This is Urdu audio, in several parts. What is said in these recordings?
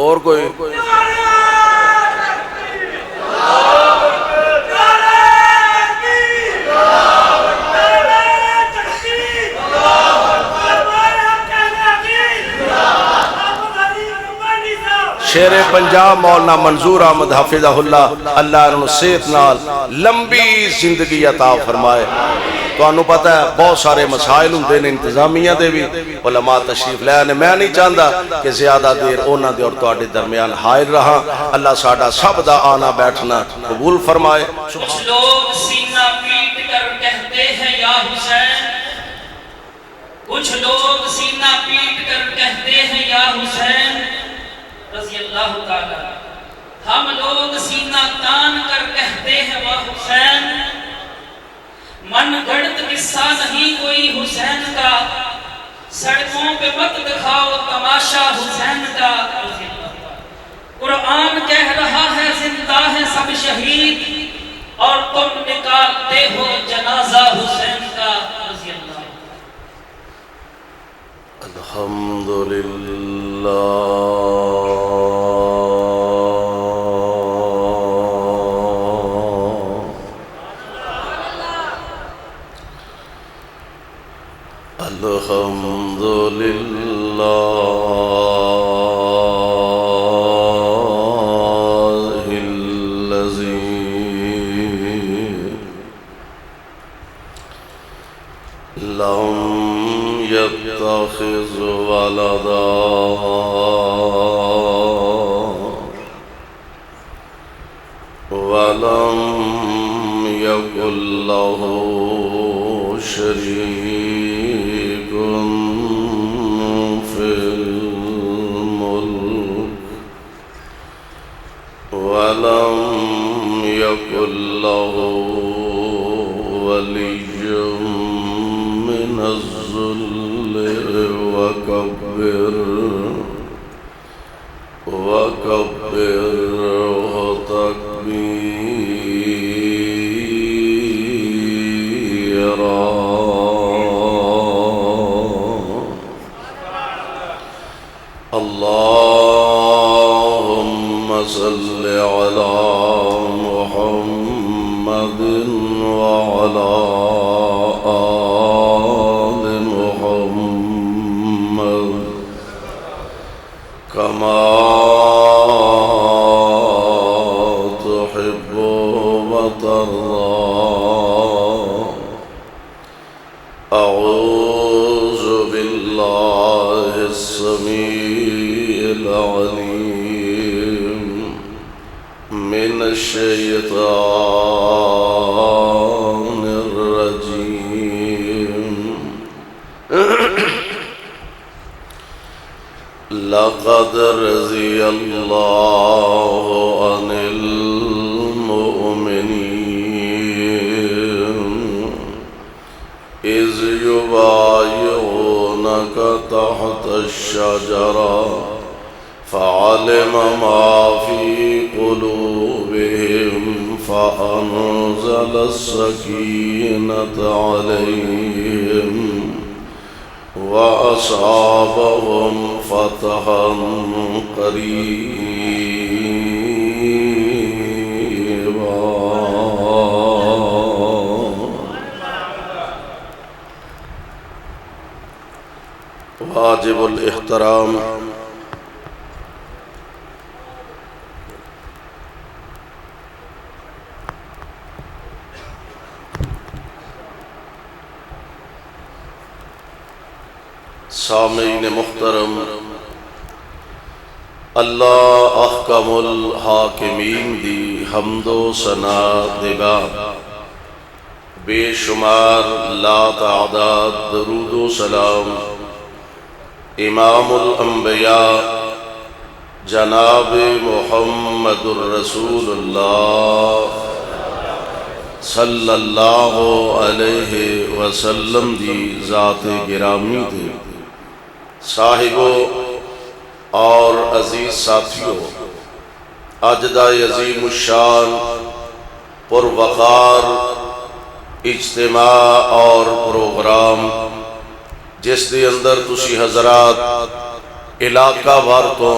اور کوئی شیر پنجاب مولانا منظور احمد حافظہ اللہ، اللہ انہوں صحت نال لمبی زندگی عطا فرمائے۔ تو انہوں پتہ ہے بہت سارے مسائل ہوندے نے انتظامیہ دے بھی، علماء تشریف لے آنے، میں نہیں چاہتا کہ زیادہ دیر اونا دے اور تواڈے درمیان حائل رہا۔ اللہ ساڈا سب دا آنا بیٹھنا قبول فرمائے۔ کچھ لوگ سینہ پیٹ کر کہتے ہیں یا حسین، کچھ لوگ سینہ پیٹ کر کہتے ہیں یا حسین رضی اللہ تعالیٰ، ہم لوگ سینہ تان کر کہتے ہیں وہ حسین، من گھڑت قصہ نہیں کوئی حسین کا، سڑکوں پہ مت دکھاؤ تماشا حسین کا۔ قرآن کہہ رہا ہے زندہ ہے سب شہید اور تم نکالتے ہو جنازہ حسین کا رضی اللہ۔ الحمدللہ الحمدللہ الذی لم يتخذ ولدا ولم يكن له شريك في الملك ولم يكن له ولي من الذل وكبره تكبيرا۔ اللهم صل على محمد وعلى آل محمد كما تحب وترضى۔ أعوذ بالله السميع العليم من الشيطان الرجيم۔ لقد رضي الله عن المؤمنين إذ يبايعونك تحت الشجرة فعلم ما في قلوبهم فأنزل السكينة عليهم وأصابهم فتحا قريبا۔ واجب الاحترام سامعین محترم، اللہ احکم الحاکمین دی حمد و ثنا دگا، بے شمار لا تعداد درود و سلام امام الانبیاء جناب محمد الرسول اللہ صلی اللہ علیہ وسلم دی ذات گرامی دے صاحبو اور عزیز ساتھیوں، اج دا عظیم الشان پروقار اجتماع اور پروگرام جس دے اندر تسی حضرات علاقہ بھر تو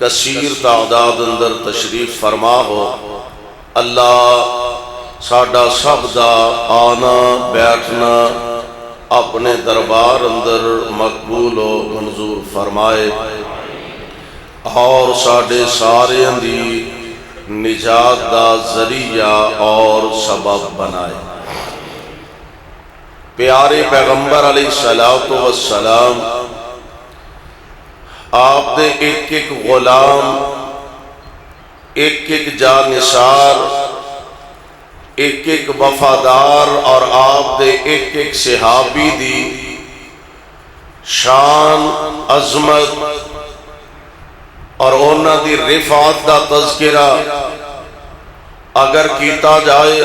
کثیر تعداد اندر تشریف فرما ہو۔ اللہ ساڈا سب دا آنا بیٹھنا اپنے دربار اندر مقبول و منظور فرمائے، اور ساڈے سارے دی نجات دا ذریعہ اور سبب بنائے۔ پیارے پیغمبر علیہ الصلوۃ والسلام آپ دے ایک ایک غلام، ایک ایک جانثار، ایک ایک وفادار اور آپ دے ایک ایک صحابی دی شان، عظمت اور اونا دی رفعت دا تذکرہ اگر کیتا جائے،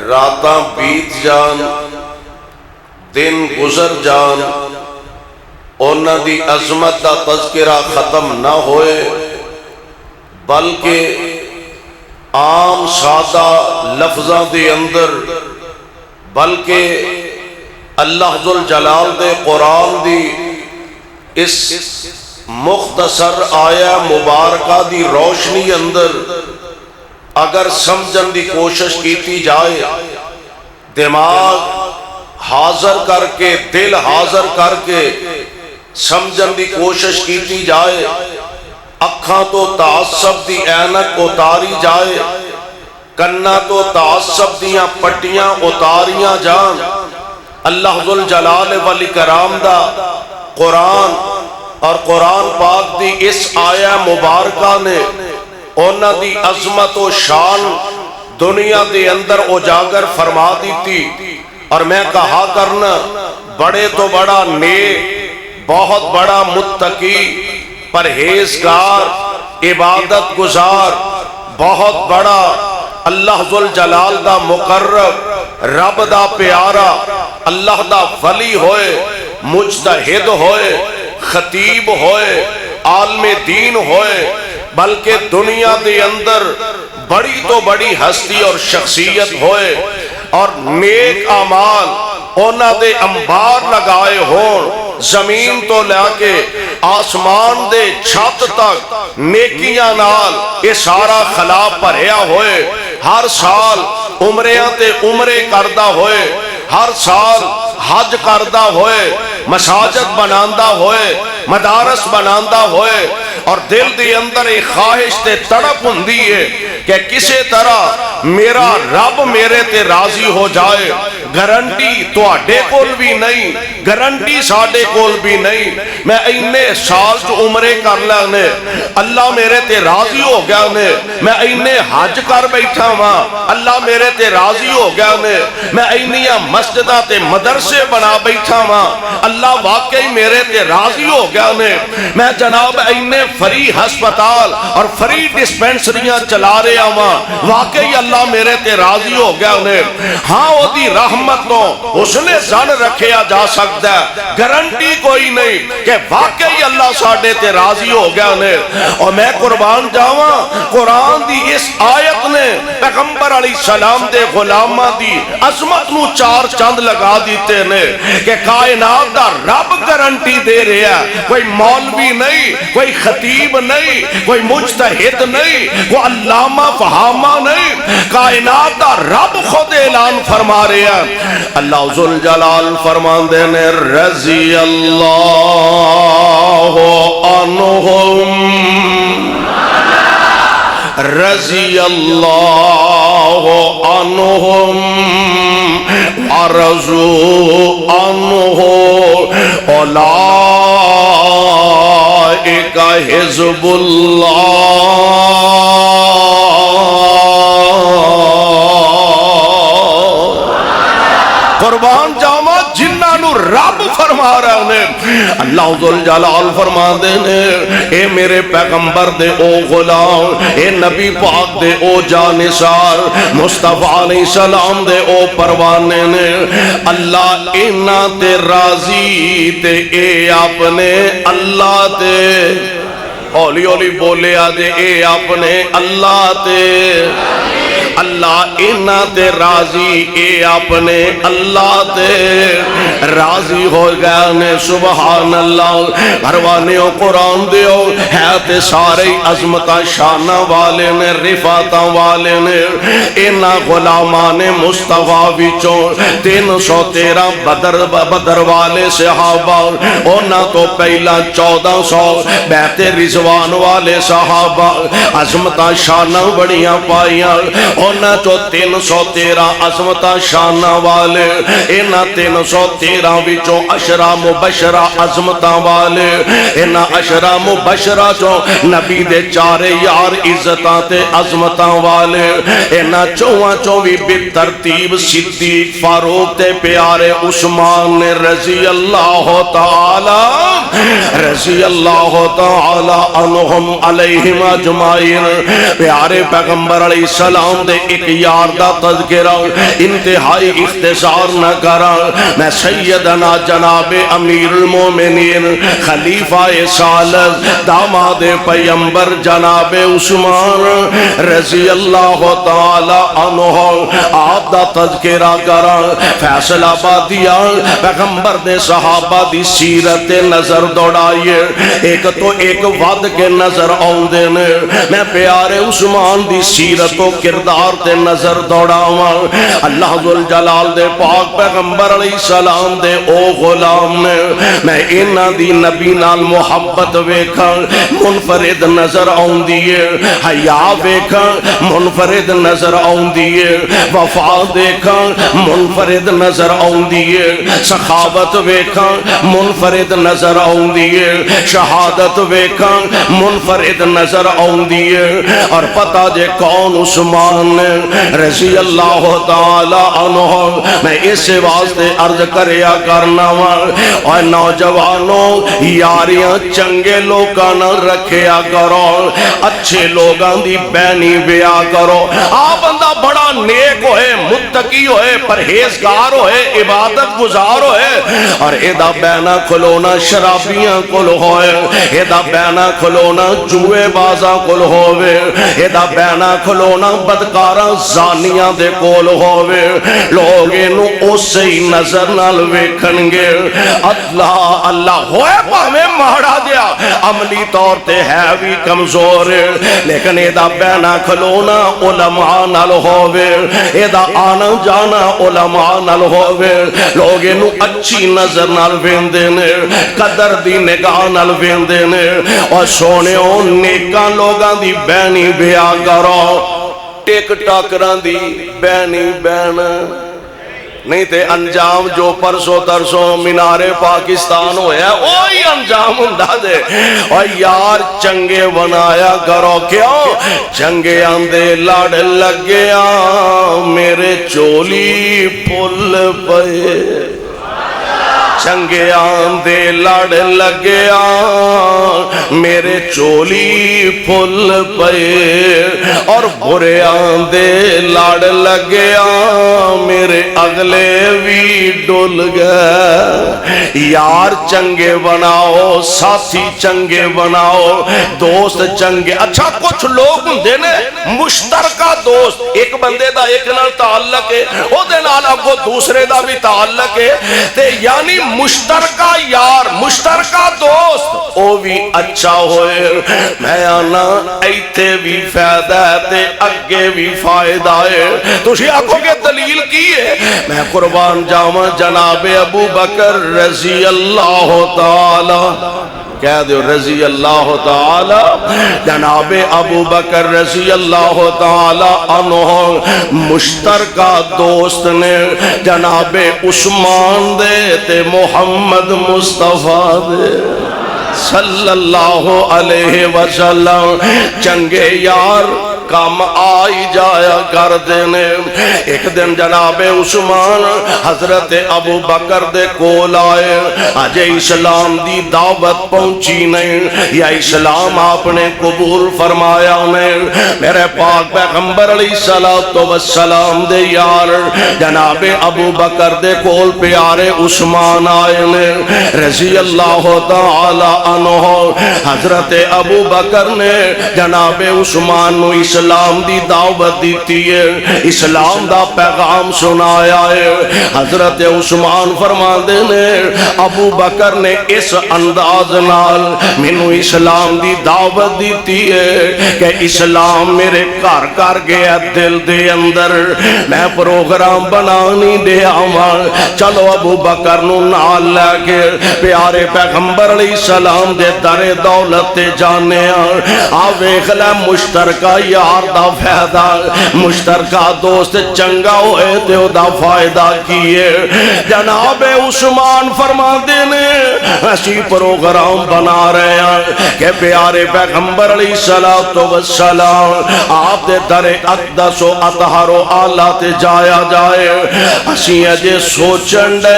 راتاں بیت جان، دن گزر جان، اونا دی عظمت دا تذکرہ ختم نہ ہوئے، بلکہ عام سادہ لفظاں دے اندر، بلکہ اللہ ذوالجلال دے قرآن دی اس مختصر آیہ مبارکہ دی روشنی اندر اگر سمجھن دی کوشش کیتی جائے، دماغ حاضر کر کے، دل حاضر کر کے سمجھن دی کوشش کیتی جائے، اکھاں تو تعصب دی اینک اتاری جائے، کنا تو تعصب دیاں پٹیاں اتاریاں جان، اللہ ذوالجلال والاکرام دا قرآن اور قرآن پاک دی اس آیہ مبارکہ نے اونا دی عظمت و شان دنیا دے اندر اجاگر فرما دیتی۔ اور میں کہا کرنا، بڑے تو بڑا نیک، بہت بڑا متقی، پرہیزگار، عبادت گزار، بہت بڑا اللہ ذوالجلال دا مقرب، رب دا پیارا، اللہ دا ولی ہوئے، مجتہد ہوئے، خطیب ہوئے، عالم دین ہوئے، بلکہ دنیا دے اندر بڑی تو بڑی ہستی اور شخصیت ہوئے، اور نیک اعمال اونا دے انبار لگائے ہون، زمین تو لے کے آسمان دے چھت تک نیکیاں نال یہ سارا خلا بھریا ہوئے، ہر سال عمریاں تے عمرے کردہ ہوئے، ہر سال حج کردہ ہوئے، مساجد بناندہ ہوئے، مدارس بناندہ ہوئے، اور دل دی اندر ایک خواہش تے تڑپ ہوندی ہے کہ کسے طرح میرا رب میرے تے راضی ہو جائے۔ گارنٹی تواڈے کول بھی نہیں، گارنٹی ساڈے کول بھی نہیں، میں اینے سال تو عمرے کر لینے، اللہ میرے تے راضی ہو گیا نے، میں اینے حج کر بیٹھا ہاں، اللہ میرے تے راضی ہو گیا نے، میں اینیاں مسجدہ تے مدرسے بنا بیٹھا ہاں، اللہ واقعی میرے تے راضی ہو گیا نے، میں جناب اینے فری ہسپتال اور فری ڈسپینسریاں چلا رہا ہاں، واقعی اللہ میرے تے راضی ہو گیا نے۔ ہاں وہ دی رحمتوں اس نے زن رکھیا جا سکتا ہے، گارنٹی کوئی نہیں کہ واقعی اللہ ساڈے تے راضی ہو گیا نے۔ اور میں قربان جاواں، قرآن دی اس آیت نے پیغمبر علیہ السلام دے غلاماں دی عظمت نو چار چاند لگا دیتے نے کہ کائنات دا رب گارنٹی دے رہا ہے، کوئی مولوی نہیں، کوئی خطیب نہیں، کوئی مجتہد نہیں، کوئی علامہ فہامہ نہیں، کائنات دا رب خود اعلان فرما رہا ہے۔ اللہ ذوالجلال فرماندے نے رضی اللہ عنہم، رضی اللہ عنہم ورضوا عنہ اولئک حزب اللہ۔ قربان جاواں جنہاں نو رب فرما رہے ہیں، اللہ ذوالجلال فرما دے نے اے میرے پیغمبر دے او غلام، اے نبی پاک دے او جانثار، مصطفیٰ علیہ السلام دے او پروانے نے، اللہ انہاں تے راضی تے اے اپنے اللہ تے ہولی ہولی بولے آدھے اے اپنے اللہ تے اللہ انہاں تے راضی اے اپنے اللہ تے راضی ہو گیا نے سبحان اللہ گھروالیوں قرآن دیو ہے تے سارے عظمتہ شانہ والے نے رفاتہ والے نے انہاں غلامان مصطفیٰ وچوں 313 بدر والے صحابہ انہاں تو پہلا 1400 بیعت رضوان والے صحابہ عظمتہ شانہ بڑیاں پائیاں انہاں تو 313 عظمتہ شانہ والے انہاں 313 وچوں عشرہ مبشرہ عظمتہ والے انہاں عشرہ مبشرہ چوں نبی دے چارے یار عزتاں تے عظمتاں والے انہاں چوں بھی بالترتیب صدیق فاروق تے پیارے عثمان رضی اللہ تعالی عنہم علیہم اجمعین پیارے پیغمبر علیہ السلام دے ایک یار دا تذکرہ انتہائی اختصار نہ کرا میں سیدنا جناب امیر المومنین خلیفہ ثالث داماد پیغمبر جناب عثمان رضی اللہ تعالی عنہ آپ دا تذکرہ کرا فیصل آبادیا پیغمبر دے صحابہ دی سیرت نظر دوڑائیے ایک تو ایک ود کے نظر آؤندے نے میں پیارے عثمان دی سیرت و کردار تے نظر دوڑاواں اللہ ذوالجلال دے پاک پیغمبر علیہ السلام دے او غلام نے میں انہاں دی نبی نال محبت ویکھاں منفرد نظر آؤندی ہے حیا ویکھاں منفرد نظر آؤندی ہے وفا دیکھاں منفرد نظر آؤندی ہے سخاوت ویکھاں منفرد نظر آؤندی ہے شہادت ویکھاں منفرد نظر آؤندی ہے اور پتہ جے کون عثمان رضی اللہ تعالی عنہ میں اس واسطے عرض کریا کرنا اور نوجوانوں یاریاں چنگے لوگاں نہ رکھیا کرو اچھے لوگاں دی بینی بیا کرو آپ بندہ بڑا نیک ہوئے متقی ہوئے پرہیزگار ہوئے عبادت گزار ہوئے اور ایدہ بینا کھلونا شرابیاں کل ہوئے ایدہ بینا کھلونا جوے بازاں کل ہوئے ایدہ بینا کھلونا بدکاراں زانیاں دے کول ہوئے لوگ انہوں اسے ہی نظر نال ویکھنگے اللہ اللہ ہوئے پاہمیں مہڑا دیا عملی طور تے ہے بھی کمزور لیکن ایدہ بینا کھلونا علماء نال ہوئے ایدہ آنا جانا علماء نال ہوئے لوگ انہوں اچھی نظر نال ویندے نے قدر دی نگاہ نال ویندے نے اور سونے نیکاں لوگاں دی بینی بیا کرو ٹک ٹاکران دی بینی بین نہیں تے انجام جو پرسو ترسو مینار پاکستان ہویا وہی انجام ہوندا دے اور یار چنگے بنایا کرو کیوں چنگے آندے لڑ لگیا میرے چولی پھل پئے چنگے آندے لڑ لگیا میرے چولی پھل پئے اور برے آندے لڑ لگیا میرے اگلے بھی ڈول گئے یار چنگے بناؤ ساتھی چنگے بناؤ دوست چنگے اچھا کچھ لوگ ہوندے نے مشترکہ دوست ایک بندے دا ایک نال تعلق ہے او دے نال اگو دوسرے دا بھی تعلق ہے تے یعنی مشترکہ یار مشترکہ دوست او بھی اچھا ہوئے میں آنا ایتے بھی فائدہ ہے تے اگے بھی فائدہ ہے تو اسی آنکھوں کے دلیل کی ہے میں قربان جاواں جناب ابو بکر رضی اللہ تعالی کہہ دو رضی اللہ تعالی جناب ابو بکر رضی اللہ تعالی عنہ مشترکہ دوست نے جناب عثمان دے تے محمد مصطفیٰ دے صلی اللہ علیہ وسلم چنگے یار کام آئی جایا کر دینے ایک دن جناب عثمان حضرت ابو بکر دے کول آئے آج اسلام دی دعوت پہنچی نہیں یا اسلام آپ نے قبول فرمایا نہیں میرے پاک پیغمبر علیہ السلام دے یار جناب ابو بکر دے کول پیارے عثمان آئے نے رضی اللہ تعالی عنہ حضرت ابو بکر نے جناب عثمان نو اسلام دی دعوت دیتی ہے، اسلام دا پیغام سنایا ہے۔ حضرت عثمان فرماندے نے ابو بکر نے اس انداز نال مینوں اسلام دی دعوت دیتی ہے کہ اسلام میرے گھر گھر گیا دل دے اندر، میں پروگرام بنا نہیں دے آواں، چلو ابو بکر نو نال لے کے پیارے پیغمبر علیہ السلام دے در دولت تے جانے آ ویکھ لے مشترکہ یار دا فائدہ، مشترکہ دوست چنگا ہوئے تے او دا فائدہ کیے۔ جناب عثمان فرماندے نے اسی پروگرام بنا رہے ہیں کہ پیارے پیغمبر علیہ السلام آپ دے در اقدس و اطہر و اعلیٰ تے جایا جائے، اسی اجے سوچن دے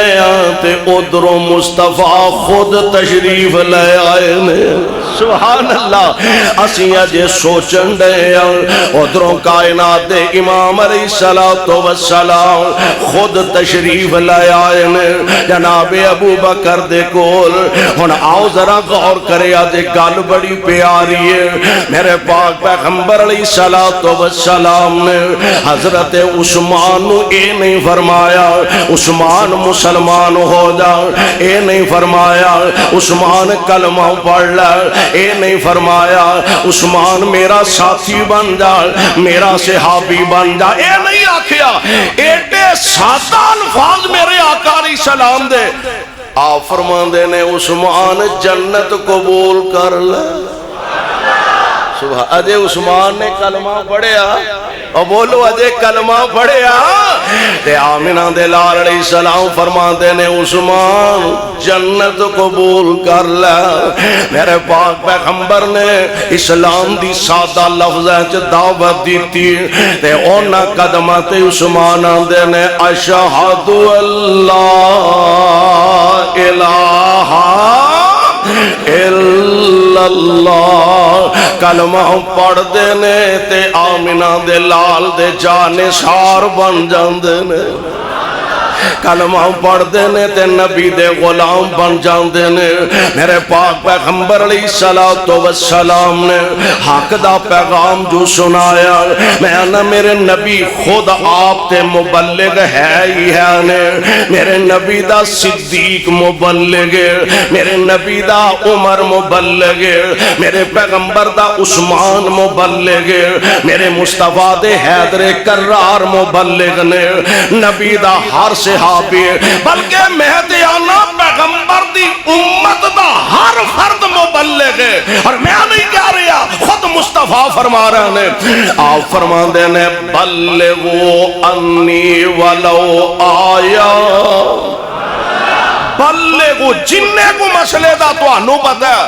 تے ادھروں مصطفیٰ خود تشریف لے آئے نے، سبحان اللہ، اسی اجے سوچن دے ادھروں کائنات دے امام علیہ السلام خود تشریف لے آئے نے جناب ابو بکر دے کول۔ ہن آؤ ذرا غور کرے آج گل بڑی پیاری ہے، میرے پاک پیغمبر علیہ السلام نے حضرت عثمان نو اے نہیں فرمایا عثمان مسلمان ہو جا، اے نہیں فرمایا عثمان کلمہ پڑھ لے، اے نہیں فرمایا عثمان میرا ساتھی بن جا، میرا صحابی بن جا، اے نہیں آکھیا، ایڈے سادہ الفاظ میرے آقا علیہ السلام دے۔ آپ فرماندے نے عثمان جنت قبول کر لے، سبحان، اجے عثمان نے کلمہ پڑھیا، اور بولو اجے کلمہ پڑھیا، تے آمینہ دے لال علیہ السلام فرماندے نے عثمان جنت قبول کر لے۔ میرے پاک پیغمبر نے اسلام دی سادہ لفظیں دعوت دیتی، تے اونا قدمہ تے عثمان آندے نے اشہد اللہ الہ الا اللہ، کلمہ پڑھ دینے تے آمینہ دے لال دے جانشار بن جاندے نے، کلمہ پڑھ دینے تے نبی دے غلام بن جاندے نے۔ میرے پاک پیغمبر علیہ السلام نے حق دا پیغام جو سنایا، میں نہ میرے نبی خود آپ تے مبلغ ہے ہی ہے نے، میرے نبی دا صدیق مبلغ، میرے نبی دا عمر مبلغ، میرے پیغمبر دا عثمان مبلغ، میرے مصطفیٰ دے حیدر کرار مبلغ نے، نبی دا ہر صحابی، بلکہ مہدی آنا پیغمبر دی امت دا ہر فرد مبلغ ہے، اور میں نہیں کہہ رہا، خود مصطفیٰ فرما رہے ہیں، آپ فرما دینے بلغو انی ولو آیا، بلغو جننے کو مسئلے دا تو انہوں پتہ ہے،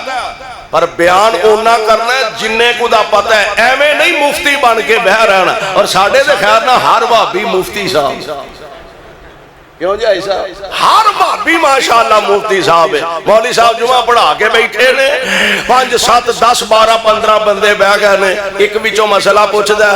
پر بیان اونا کرنا ہے جننے کو دا پتہ ہے، ایویں نہیں مفتی بن کے بہ رہنا، اور ساڑھے دے خیر نہ ہر وابی مفتی صاحب، کیوں جی ایسا ہر بابی ماشاءاللہ مفتی صاحب ہے، مولی صاحب جمعہ پڑھا کے بیٹھے نے 5 7 10 12 15 بندے بہ گئے نے، ایک وچوں مسئلہ پوچھ دا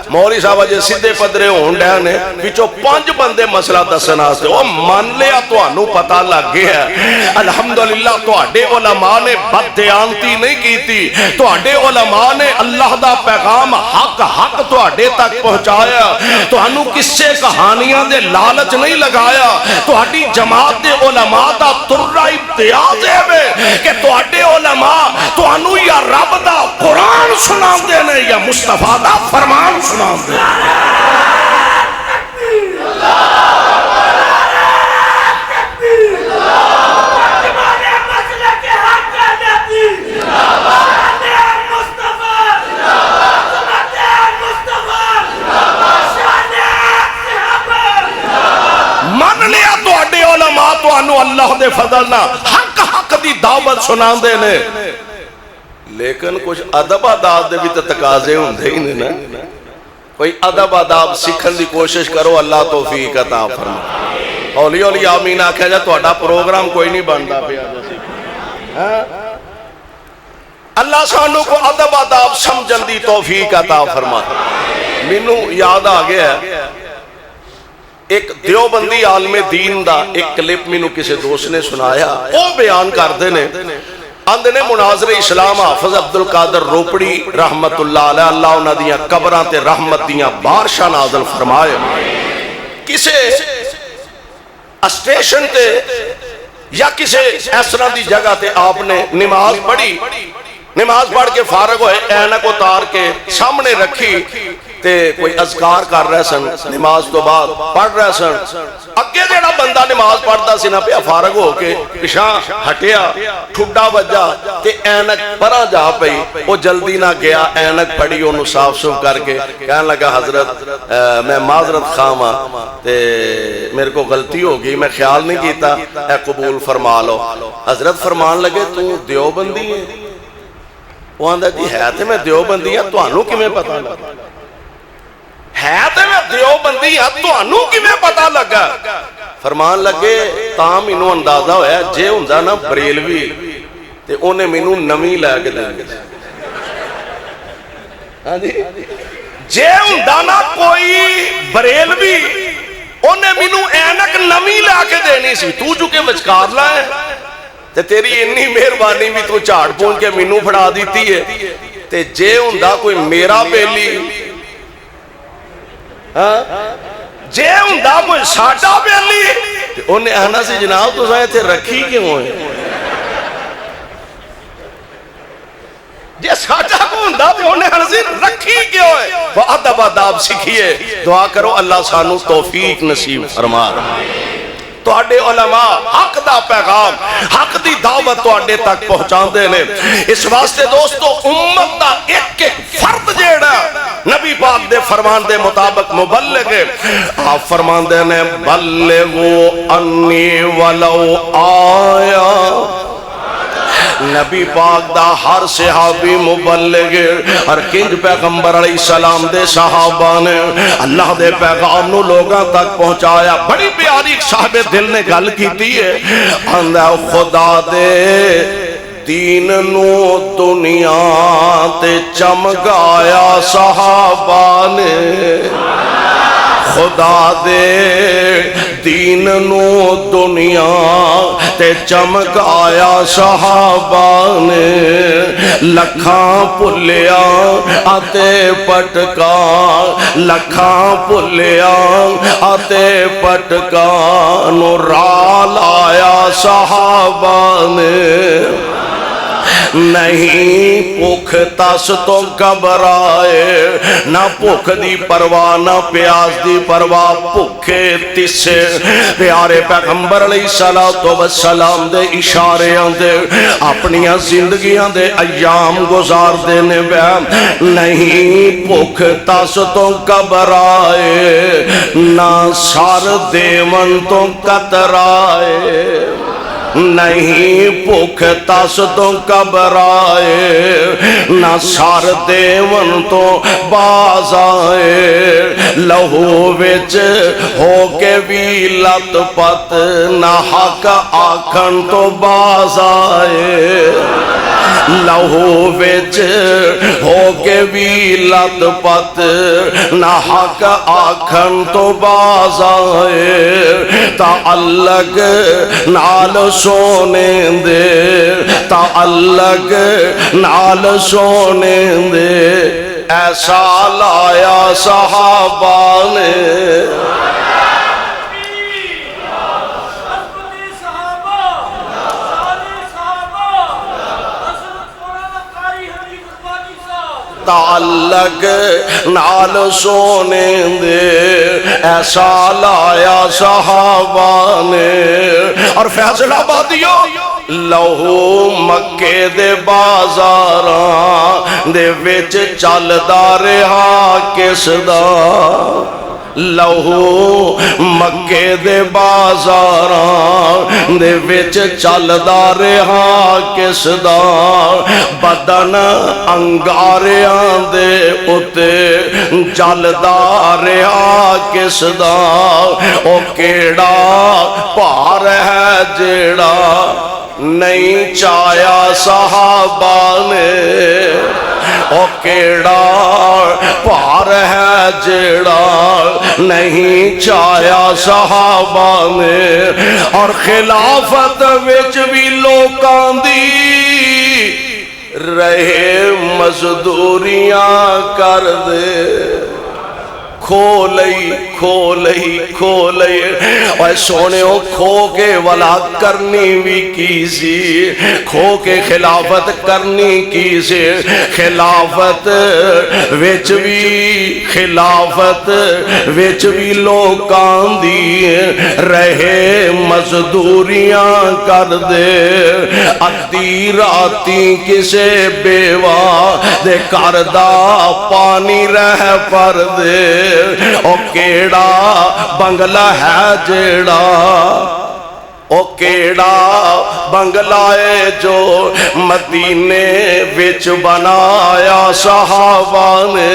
مولی صاحب اجے سیدھے پدرے ہون ڈے نے، وچوں 5 بندے مسئلہ دسنا سے او مان لیا تانوں پتہ لگ گیا ہے۔ الحمدللہ تواڈے علماء نے بددیانتی نہیں کیتی، تواڈے علماء نے اللہ دا پیغام حق تواڈے تک پہنچایا، تانوں قصے کہانیاں دے لالچ نہیں لگایا، تہاڈی جماعت دے علماء دا ترہ امتیاز ہے کہ تہاڈے علماء تانوں یا رب دا قرآن سناندے نے یا مصطفیٰ دا فرمان سناندے تانوں اللہ دے فضل نہ حق دی دعوت سنا دے نے، لیکن کچھ ادب آداب دے بھی تو تقاضے ہوندے ہی نہیں نا، کوئی ادب آداب سیکھن دی کوشش کرو، اللہ توفیق عطا فرمائے۔ ہولی ہولی آمین آکھیا جا تہاڈا پروگرام کوئی نہیں بندا پیا، اللہ سانوں کو ادب آداب سمجھن دی توفیق عطا فرمائے۔ مینوں یاد آ گیا ہے ایک دیوبندی عالم دین دا ایک کلپ مینوں کسی دوست نے سنایا، وہ بیان کردے نے اندنے مناظر اسلام حافظ عبد القادر روپڑی رحمت اللہ علیہ، اللہ انہاں دیاں قبراں تے رحمت دیاں بارشاں نازل فرمائے. کسے اسٹیشن تے یا کسے اس طرح دی جگہ تے آپ نے نماز پڑھی، نماز پڑھ کے فارغ ہوئے، اینک اتار کے سامنے رکھی تے کوئی اذکار کر رہے سن، نماز تو بعد پڑھ رہے سن. اگے جڑا بندہ نماز پڑھتا سی نا پیا فارغ ہو کے پچھاں ہٹیا، ٹھڈا وجا تے اینک پرا جا پئی، وہ جلدی نہ گیا، اینک پڑھی انہوں صاف صاف کر کے کہنے لگا حضرت میں معذرت خواہ ہاں تے میرے کو غلطی ہو گئی، میں خیال نہیں کیتا، اے قبول فرما لو. حضرت فرمان لگے تو دیوبندی ہے؟ وہ آندہ جی ہے تے میں دیوبندی ہاں، تانوں کیویں پتہ لگا؟ ہے تے میں دیوبندی ہاں، تانوں کیویں پتہ لگا؟ فرمان لگے تاں مینوں اندازہ ہویا جے ہوندا نا بریلوی تے اونے مینوں نویں لے کے دینی سی. ہاں جی جے ہوندا نا کوئی بریلوی اونے مینوں اینک نویں لے کے دینی سی، تو جو کہ وچکار لائے تے تیری انی مہربانی بھی تو جھاڑ پون کے مینوں پھڑا دیتی ہے. تے جے ہوندا کوئی میرا بیلی، جے ہوندا کوئی ساڈا بیلی تے انہیں آنا سی جناب تو سائے تھے رکھی کیوں ہے؟ جے ساڈا کو ہوندا تے انہیں آنا سی رکھی کیوں ہے؟ وہ ادب آداب سکھیے. دعا کرو اللہ سانو توفیق نصیب فرما. تواڈے علماء حق دا پیغام، حق دی دعوت تواڈے تک پہنچاندے نے. اس واسطے دوستو امت دا ایک ایک فرد جیڑا نبی پاک دے فرمان دے مطابق مبلغ ہے. آپ فرمان دے نے بلغو انی ولو آیا. نبی پاک دا ہر صحابی مبلغ، ہر کنج پیغمبر علیہ السلام دے صحابہ نے اللہ دے پیغام نو لوگاں تک پہنچایا. بڑی پیاری صاحب دل نے گل کیتی ہے، آندا خدا دے دین نو دنیا تے چمکایا صحابہ نے. خدا دے دین نو دنیا تے چمکایا صحابہ نے. لکھاں پلیا آتے پٹکا، لکھاں پلیا آتے پٹکا نو رال آیا صحابہ نے. نہیں بھوک تس تو گھبرائے، نہ بھوک دی پرواہ نہ پیاس دی پرواہ، بھوکے تسے پیارے پیغمبر علیہ السلام دے اشاریاں دے اپنیاں زندگیاں دے ایام گزار دینے بیان. نہیں بھوک تس تو گھبرائے، نہ سر دیون تو کترائے. نہیں بھوک تس تو گھبرائے، نہ سر دیون تو باز آئے. لہو وچ ہو کے بھی لت پت، نہ حق آکھن تو باز آئے. لہو وچ ہو کے بھی لت پت، نہ حق آکھن تو باز آئے. تعلق نال سونے دے، تعلق نال سونے دے، ایسا لایا صحابہ نے. تعلق نال سونے دے، ایسا لایا صحابہ نے. اور فیصلہ آبادیو لہو مکے دے بازاراں دے وچ چلدا رہا کس دا. لہو مکے دے بازاراں دے وچ چلدا رہا کس دا. بدن انگاریاں دے اتے جلدا رہا کس دا. او کیڑا پار ہے جیڑا نہیں چایا صحابہ نے. او کیڑا پار ہے جیڑا نہیں چایا صحابہ نے. اور خلافت وچ بھی لوکاں دی رہے مزدوریاں کر دے کھولئی کھولئی کھولئی اور سونےوں کھو کے ولا کرنی بھی کیسی کھو کے خلافت کرنی کیسی خلافت وچ بھی لوکاں دی رہے مزدوریاں کر دے ادھی راتی کسے بیوہ دے کردہ پانی رہ پر دے او کیڑا بنگلہ ہے جیڑا او کیڑا بنگلہ ہے جو مدینے وچ بنایا صحابہ نے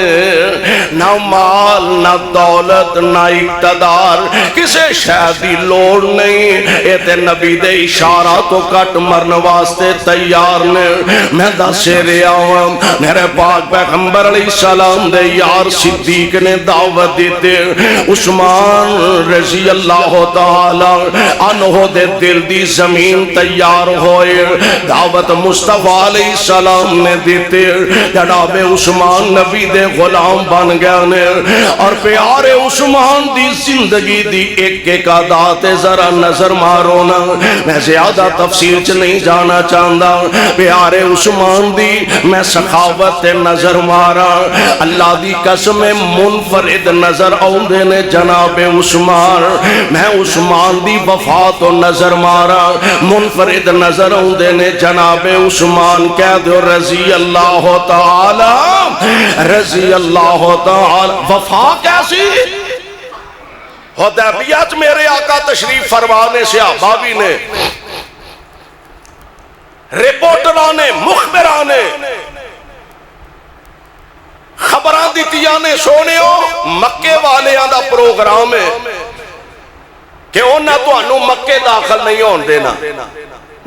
نہ مال نہ دولت نہ اقتدار کسے شہدی لوڑ نہیں اے تے نبی دے اشارہ تو کٹ مرن واسطے تیار نے میں دسے رہا ہوں میرے پاک پیغمبر علیہ السلام دے یار صدیق نے دعوت دیتے عثمان رضی اللہ تعالی عنہ دے دل دی زمین تیار ہوئے دعوت مصطفیٰ علیہ السلام نے دیتے جناب عثمان نبی دے غلام بن گئے نے اور پیارے عثمان دی زندگی دی ایک ایک عادات ذرا نظر مارونا میں زیادہ تفصیل چ نہیں جانا چاہتا پیارے عثمان دی میں سخاوت نظر مارا اللہ دی قسم منفرد نظر آؤندے نے جناب عثمان میں عثمان دی وفات و نظر مارا منفرد نظر آؤندے نے جناب عثمان کہہ دو رضی اللہ تعالی وفا کیسی حدیبیہ میرے آقا تشریف فرمانے سے صحابہ نے رپورٹرانے مخبرانے خبران دیتیانے سونے ہو مکے والے آندہ پروگرام ہے کہ انہاں تو انہوں مکے داخل نہیں ہون دینا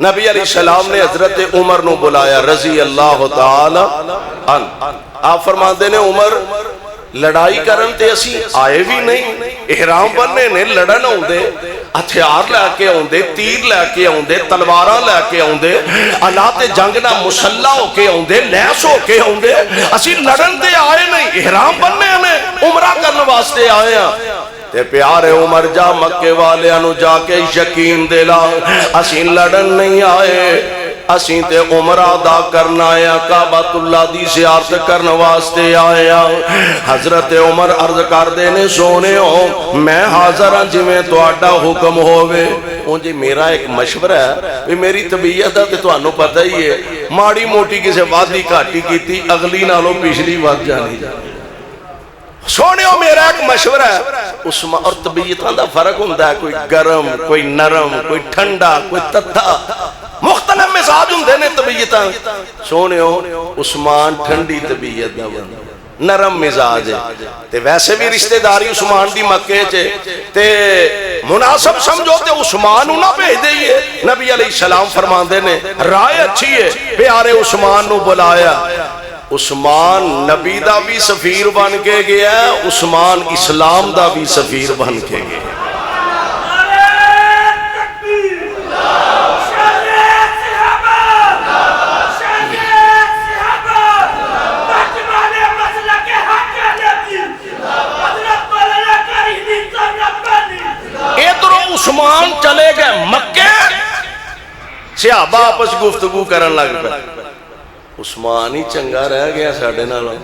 نبی علیہ السلام نے حضرت عمر نو بلایا رضی اللہ تعالی عنہ آپ فرماندے نے عمر لڑائی کرن تے اسی آئے بھی نہیں احرام بننے نے لڑن ہوں دے ہتھیار لے کے ہوں دے تیر لے کے ہوں دے تلواراں لے کے ہوں دے اللہ تے جنگ نہ مسلح ہو کے ہوں دے لیس ہو کے ہوں دے اسی لڑن تے آئے نہیں احرام بننے ہمیں عمرہ کرنے واسطے آئے ہیں تے پیارے عمر جا مکے والے انو جا کے یقین دلا اسی لڑن نہیں آئے اسیں تے عمرہ ادا کرنا آیا کعبۃ اللہ دی زیارت کرنے واسطے آیا حضرت عمر عرض کر دینے سونے ہو میں حاضر ہاں جویں تہاڈا حکم ہووے اون جی میرا ایک مشورہ ہے میری طبیعت ہے تے تانوں پتہ ہی ہے ماڑی موٹی کسے وادی گھاٹی کیتی اگلی نالوں پچھلی ود جانی سونے ہو میرا ایک مشورہ ہے اس اور طبیعتاں دا فرق ہوندا ہے کوئی گرم کوئی نرم کوئی ٹھنڈا کوئی تتھا مختلف مزاج ہوندے نے طبیعتاں سونے ہو عثمان ٹھنڈی طبیعت دا بندہ نرم مزاج ہے تے ویسے بھی رشتہ داری عثمان دی مکے چے تے مناسب سمجھو تے عثمان نو نہ بھیج دئیے نبی علیہ السلام فرماندے نے رائے اچھی ہے پیارے عثمان نو بلایا عثمان نبی دا بھی سفیر بن کے گیا عثمان اسلام دا بھی سفیر بن کے گیا عثمان چلے گئے مکے صحابہ آپس گفتگو کرن لگ پے عثمان ہی چنگا رہ گیا ساڑھے نالوں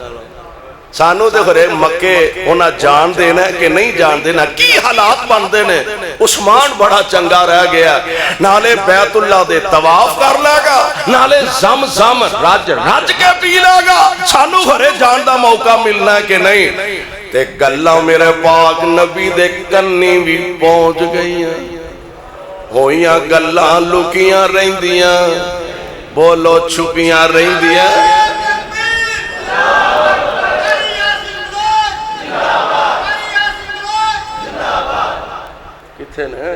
سانو تے خرے مکے ہونا جان دینا ہے کہ نہیں جان دینا کی حالات بن دینے عثمان بڑا چنگا رہ گیا نالے بیت اللہ دے طواف کر لے گا نالے زم رج کے پی لے گا سانو خرے جان دا موقع ملنا ہے کہ نہیں تے گلہ میرے پاک نبی دے کنی بھی پہنچ گئی ہیں ہوئیاں گلہ لکیاں رہندیاں بولو چھپیاں رہندیاں کتھے نے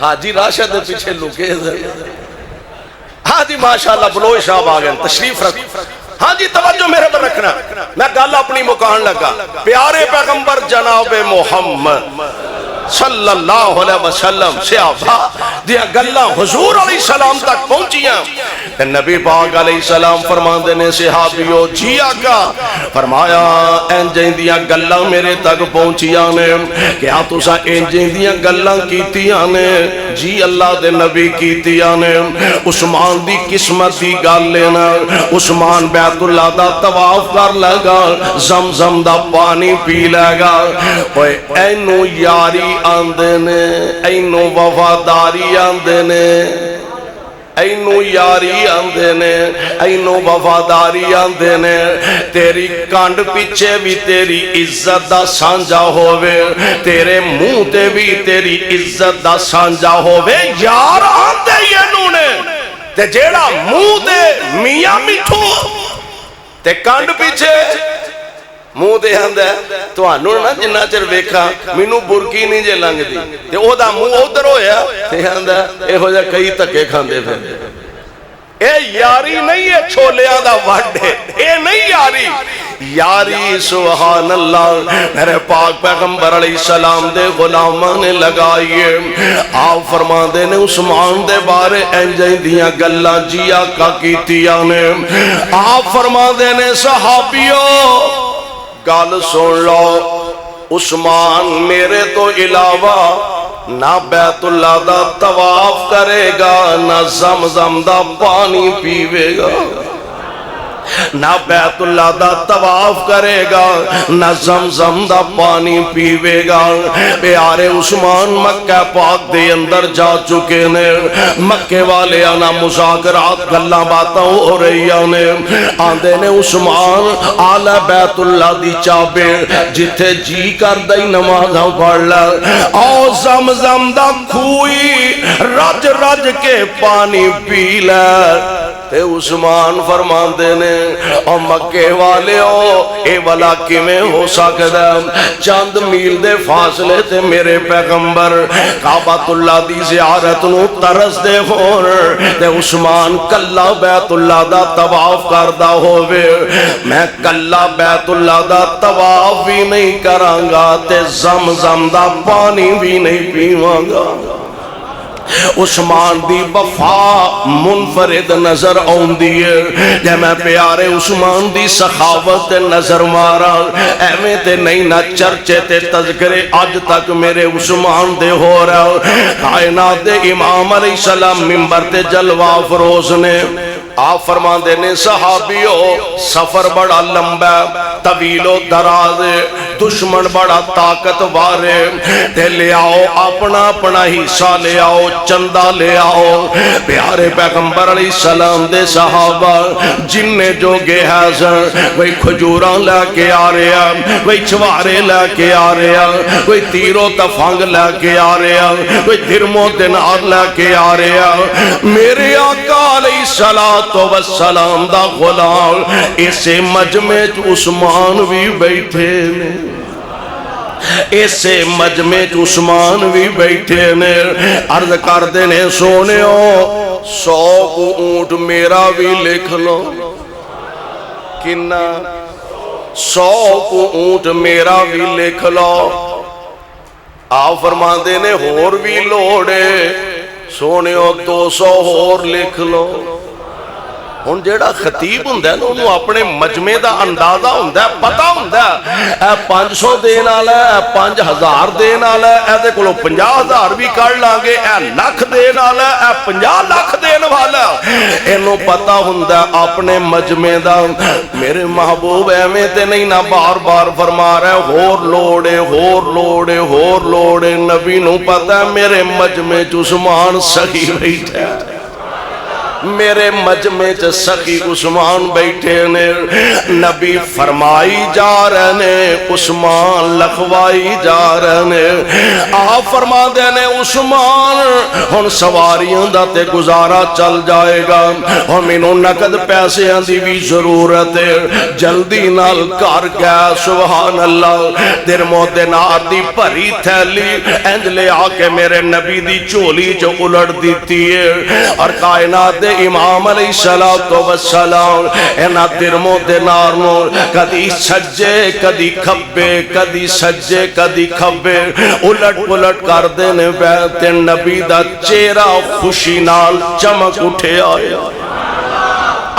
حاجی راشد دے پیچھے لکے ہاں جی ماشاءاللہ بلوچ صاحب آ گئے تشریف رکھ ہاں جی توجہ میرے پر رکھنا میں گل اپنی مکان لگا پیارے پیغمبر جناب محمد صلی اللہ علیہ وسلم صحابہ دیا گلاں حضور علیہ السلام تک پہنچیاں تے نبی پاک علیہ السلام فرماندے نے صحابیو جی آقا فرمایا انجیں دیاں گلاں میرے تک پہنچیاں نے کیا تساں انجیں دیاں گلاں کیتیاں نے جی اللہ دے نبی کیتیاں نے عثمان دی قسمت دی گل لینا عثمان بیت اللہ دا طواف کر لگا زمزم دا پانی پی لگا اوے اینو یاری آندے نے اینو وفاداری آندے نے اینو یاری آندے نے اینو وفاداری آندے نے تیری کانڈ پیچھے بھی تیری عزت دا سانجا ہووے تیرے منہ تے بھی تیری عزت دا سانجا ہووے یار آندے اینو نے تے جیڑا منہ تے میاں مٹھو تے کانڈ پیچھے منہ دے آندہ تو آنو نا جنہ چر ویکھا مینوں برکی نہیں جے لنگ دی تے او دا منہ ادھر ہویا تے آندہ اے ہو جا کئی تکے کھاندے پھر اے یاری نہیں ہے چھولیاں دا وڈے اے نہیں یاری یاری سبحان اللہ میرے پاک پیغمبر علیہ السلام دے غلامہ نے لگائیے آپ فرما دے نے عثمان دے بارے انجائیں دیاں گلاں جی آقا کیتیاں نے آپ فرما دے نے صحابیوں گال سن لو عثمان میرے تو علاوہ نہ بیت اللہ دا طواف کرے گا نہ زمزم دا پانی پیوے گا نہ بیت اللہ دا طواف کرے گا نہ زمزم دا پانی پیوے گا پیارے عثمان مکہ پاک دے اندر جا چکے نے مکے والے آنا مذاکرات گلاں باتاں ہو رہی آنے آندے نے عثمان آلہ بیت اللہ دی چابے جتھے جی کر دائی نمازاں پڑھ لے او زمزم دا کھوئی رج رج کے پانی پی لے تے عثمان فرماندے نے او مکے والے ہو اے والا کیویں ہو سکدا چند میل دے فاصلے تے میرے پیغمبر کعبۃ اللہ دی زیارت نو ترس دے ہون تے عثمان کلا بیت اللہ دا طواف کردا ہووے میں کلا بیت اللہ دا طواف بھی نہیں کراں گا تے زمزم دا پانی بھی نہیں پیواں گا عثمان دی وفا منفرد نظر آندی ہے جے میں پیارے عثمان دی سخاوت نظر مارا ایویں تے نہیں نہ چرچے تے تذکرے آج تک میرے عثمان دے ہو رہا کائنات دے امام علیہ السلام منبر تے جلوہ افروز نے آپ فرما دینے صحابیو سفر بڑا لمبا طویل و دراز دشمن بڑا طاقت وارے تے لے آؤ اپنا اپنا حصہ لے آؤ چندہ لے آؤ پیارے پیغمبر علیہ السلام دے صحابہ جن نے جو گے حیزن وہی کھجوراں لے کے آ رہے ہیں وہی چوارے لے کے آ رہے ہیں وہی تیر و تفنگ لے کے آ رہے ہیں وہی درم و دینار لے کے آ رہے ہیں میرے آقا علیہ السلام دا غلام اسے مجمع عثمان بھی بیٹھے نے اسے مجمع عثمان بھی بیٹھے نے عرض کر دینے سونے ہو 100 کو اونٹ میرا بھی لکھ لو کنا 100 کو اونٹ میرا بھی لکھ لو آپ فرما دینے ہور بھی لوڑے سونے ہو 200 ہور لکھ لو ہن جیڑا خطیب ہوندا ہے نا انہوں اپنے مجمع دا اندازہ ہوندا ہے پتہ ہوندا ہے اے 500 دین والا ہے 5000 دین والا ہے اے دے کولوں 50000 بھی کڈ لاں گے اے لاکھ دین والا ہے اے 50 لاکھ دین والا اینوں پتہ ہوندا ہے اپنے مجمع دا میرے محبوب ایویں تے نہیں نہ بار بار فرما رہے ہور لوڑے ہور لوڑے ہور لوڑے نبی نوں پتہ ہے میرے مجمع عثمان صحیح بیٹھا ہے میرے مجمع چ سخی عثمان بیٹھے نے نبی فرمائی جا رہے نے عثمان لکھوائی جا رہے نے آپ فرما دے نے عثمان ہن سواریاں دا تے گزارا چل جائے گا ہن مینوں نقد پیسے دی بھی ضرورت ہے جلدی نال کر گیا سبحان اللہ درم و دینار دی بھری تھیلی انج لے آ کے میرے نبی دی چولی جو الٹ دیتی ہے اور کائنات دے امام علیہ السلام اینا درمو دینار نو کدی سجے کدی کھبے کدی سجے کدی کھبے الٹ پلٹ کر دینے بیتے نبی دا چہرہ خوشی نال چمک اٹھے آیا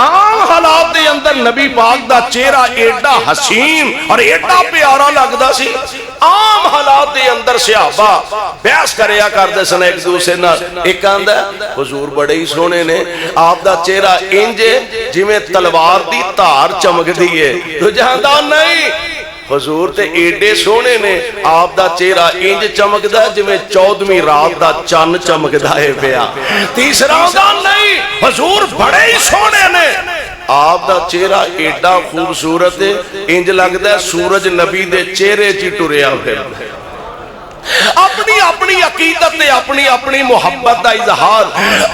عام حالات دے اندر نبی پاک دا چہرہ ایڈا حسین اور ایڈا پیارا لگدا سی عام حالات دے اندر صحابہ بیعث کریا کردے سن ایک دوسرے نال ایک آندا حضور بڑے ہی سونے نے آپ دا چہرہ انجے جویں تلوار دی تار چمک دیئے تو جہاندان نہیں حضور تے ایڈے سونے نے آپ دا چہرہ انج چمکدا ہے جویں 14ویں رات دا چن چمکدا ہے پیا تیسرا گان نہیں حضور بڑے ہی سونے نے آپ دا چہرہ ایڈا خوبصورت ہے انج لگدا ہے سورج نبی دے چہرے چی ٹریا پیا اپنی اپنی عقیدت تے اپنی اپنی محبت دا اظہار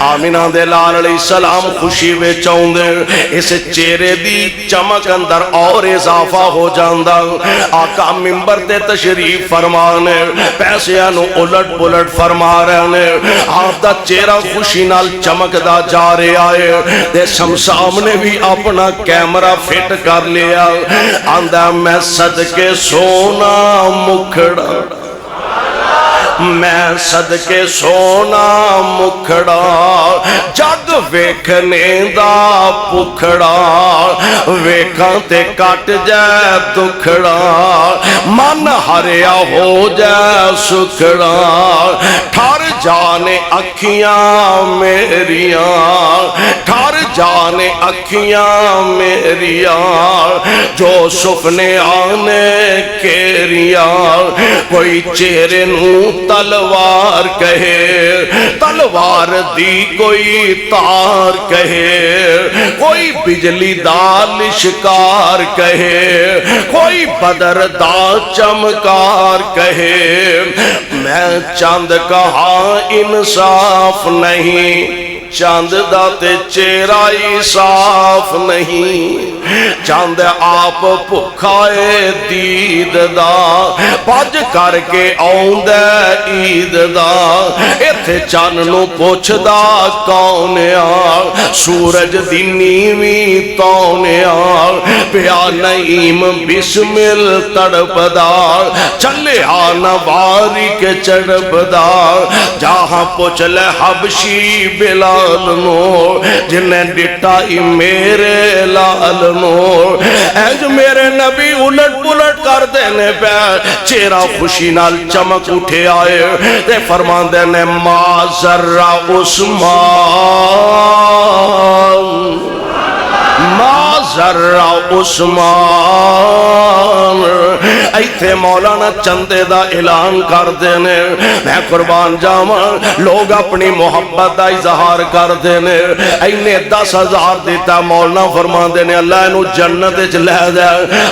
آمینہ دے لال علیہ السلام خوشی وچ آوندے اس چہرے دی چمک اندر اور اضافہ ہو جاندا آقا منبر تے تشریف فرمانے پیسیاں نو الٹ پلٹ فرما رہے نے آپ دا چہرہ خوشی نال چمکدا جا رہا ہے تے شمشام نے بھی اپنا کیمرہ فٹ کر لیا آندا میں صدقے سونا مکھڑا میں صدقے سونا مکھڑا جگ ویکھنے دا پکھڑا ویکھاں تے کٹ جائے دکھڑا من ہریا ہو جائے سکھڑا ٹھر جانے اکھیاں میریاں ٹھر جانے اکھیاں میریاں جو سپنے آنے کیریاں کوئی چہرے نو تلوار کہے تلوار دی کوئی تار کہے کوئی بجلی دا لشکار کہے کوئی بدر دا چمکار کہے میں چاند کہاں انصاف نہیں چاند دا تے چہرہ صاف نہیں چاند آپ بھکھائے دید دا بج کر کے آؤندے عید دا ایتھے چان نو پوچھ دا کون آ سورج دی نیویں تون آ پیا نعیم بسمل تڑپ دا چلے آنا باری کے چڑپ دا جہاں پوچھ لے حبشی بلال نور جنہیں ڈٹائی میرے لال نور اینج میرے نبی الٹ پلٹ کر دینے پہ چہرہ خوشی نال چمک اٹھے آئے تے فرمان دینے ما ذرہ عثمان ما ذرہ عثمان ایتھے مولانا چندے دا اعلان کر دینے میں قربان جاواں لوگ اپنی محبت دا اظہار کر دینے اینے 10,000 دیتا مولانا فرمان دینے اللہ انہوں جنت اچ لے دے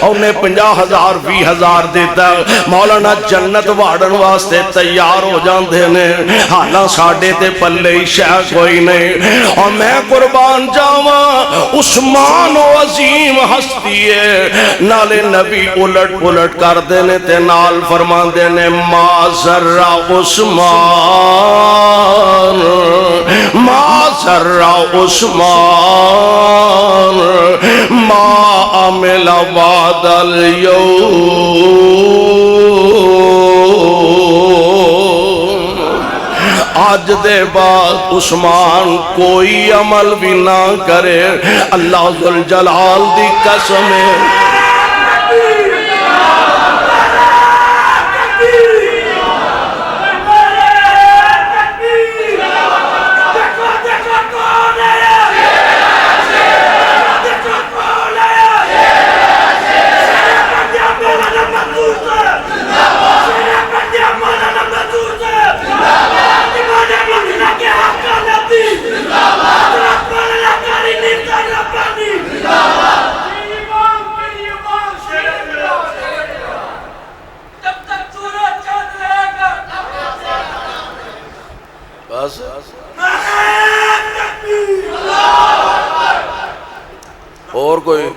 انہیں 50,000 20,000 دیتا مولانا جنت واڑن واسطے تیار ہو جان دینے حالاں ساڑھے تے پلے شاہ کوئی نہیں اور میں قربان جاواں عثمان و عظیم ہستی ہے نالے نبی الٹ پلٹ کر دینے تے نال فرمان دینے ما ذرہ عثمان ما ذرہ عثمان ما عمل بعد اليوم آج دے بعد عثمان کوئی عمل بھی نہ کرے اللہ ذوالجلال دی قسم ہے اور کوئی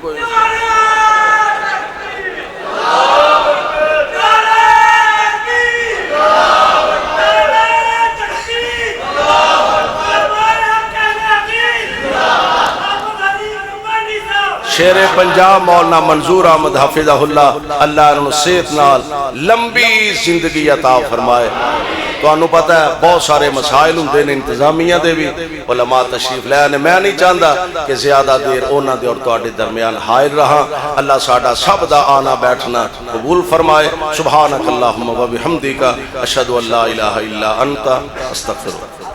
شیر پنجاب مولانا منظور احمد حافظہ اللہ اللہ انہوں صحت نال لمبی زندگی عطا فرمائے تو انہوں پتہ ہے بہت سارے مسائل ہوندے نے انتظامیہ دے بھی علماء تشریف لے آنے میں نہیں چاہتا کہ زیادہ دیر اونا دے اور تواڈے درمیان حائل رہا اللہ ساڈا سب دا آنا بیٹھنا قبول فرمائے سبحانک اللہم و بحمدک اشہد ان لا الہ الا انت استغفرک